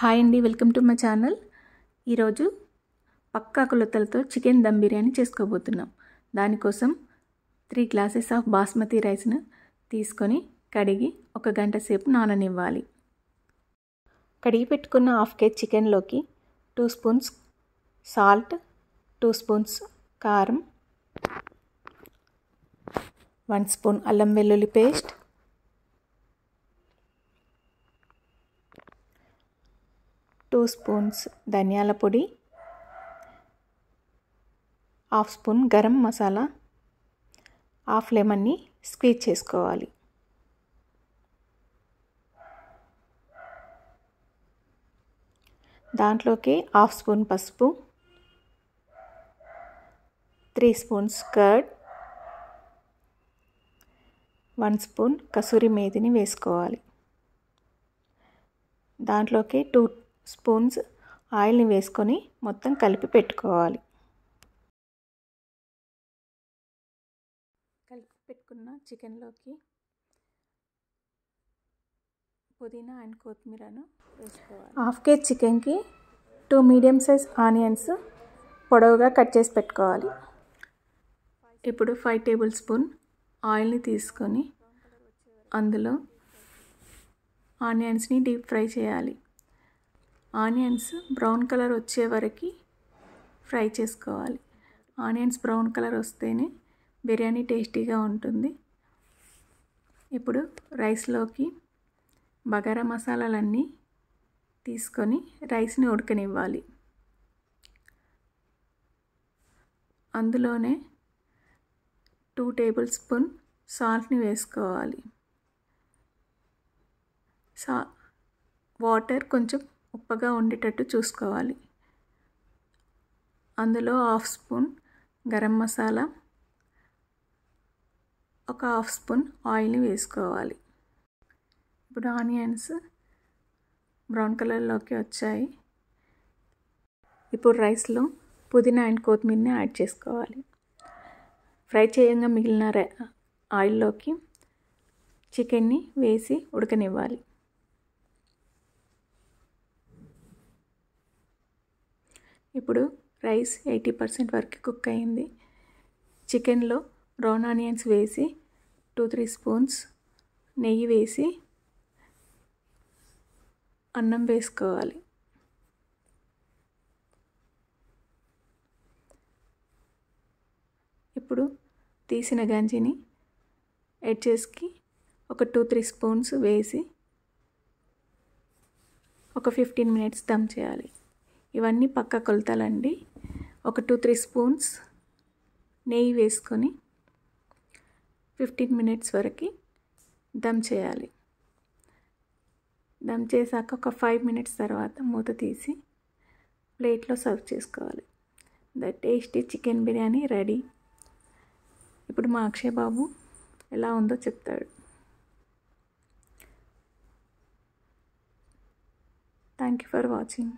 Hi అండి, welcome to my channel. ఈరోజు పక్కా కొలతలతో చికెన్ దమ్ బిర్యానీ చేసుకోబోతున్నాం. దానికోసం 3 గ్లాసెస్ ఆఫ్ బాస్మతి రైస్ను తీసుకొని కడిగి 1 గంట సేపు నాననివ్వాలి. కడిగి పెట్టుకున్న హాఫ్ కేజీ చికెన్లోకి 2 స్పూన్స్ సాల్ట్, 2 స్పూన్స్ కారం, 1 స్పూన్ అల్లం వెల్లుల్లి పేస్ట్, 2 స్పూన్స్ ధనియాల పొడి, half spoon garam masala, half లెమన్ని స్క్వీజ్ చేసుకోవాలి. దాంట్లోకి హాఫ్ స్పూన్ పసుపు, 3 స్పూన్స్ కర్డ్, 1 స్పూన్ కసూరి మేతిని వేసుకోవాలి. దాంట్లోకి 2 స్పూన్స్ ఆయిల్ని వేసుకొని మొత్తం కలిపి పెట్టుకోవాలి. కలిపి పెట్టుకున్న చికెన్లోకి పుదీనా అండ్ కొత్తిమీరను వేసుకోవాలి. హాఫ్ కేజీ చికెన్కి 2 మీడియం సైజ్ ఆనియన్స్ పొడవుగా కట్ చేసి పెట్టుకోవాలి. ఇప్పుడు 5 టేబుల్ స్పూన్ ఆయిల్ని తీసుకొని అందులో ఆనియన్స్ని డీప్ ఫ్రై చేయాలి. ఆనియన్స్ బ్రౌన్ కలర్ వచ్చే వరకు ఫ్రై చేసుకోవాలి. ఆనియన్స్ బ్రౌన్ కలర్ వస్తేనే బిర్యానీ టేస్టీగా ఉంటుంది. ఇప్పుడు రైస్లోకి బగారా మసాలాలన్నీ తీసుకొని రైస్ని ఉడకనివ్వాలి. అందులోనే 2 టేబుల్ స్పూన్ సాల్ట్ని వేసుకోవాలి. వాటర్ కొంచెం ఉప్పగా ఉండేటట్టు చూసుకోవాలి. అందులో half spoon garam masala, 1 half spoon ఆయిల్ని వేసుకోవాలి. ఇప్పుడు ఆనియన్స్ బ్రౌన్ కలర్లోకి వచ్చాయి. ఇప్పుడు రైస్లో పుదీనా అండ్ కొత్తిమీరని యాడ్ చేసుకోవాలి. ఫ్రై చేయంగా మిగిలిన ఆయిల్లోకి చికెన్ని వేసి ఉడకనివ్వాలి. ఇప్పుడు రైస్ 80% వరకు కుక్ అయింది. చికెన్లో బ్రౌన్ ఆనియన్స్ వేసి 2-3 స్పూన్స్ నెయ్యి వేసి అన్నం వేసుకోవాలి. ఇప్పుడు తీసిన గంజిని ఎడ్జెస్కి ఒక 2-3 స్పూన్స్ వేసి ఒక 15 మినిట్స్ దమ్ చేయాలి. ఇవన్నీ పక్క కొలతలండి. ఒక 2-3 స్పూన్స్ నెయ్యి వేసుకొని 15 మినిట్స్ వరకు దమ్ చేయాలి. దమ్ చేశాక ఒక 5 మినిట్స్ తర్వాత మూత తీసి ప్లేట్లో సర్వ్ చేసుకోవాలి. The tasty chicken biryani ready. ఇప్పుడు మా అక్షయ్ బాబు ఎలా ఉందో చెప్తాడు. Thank you for watching.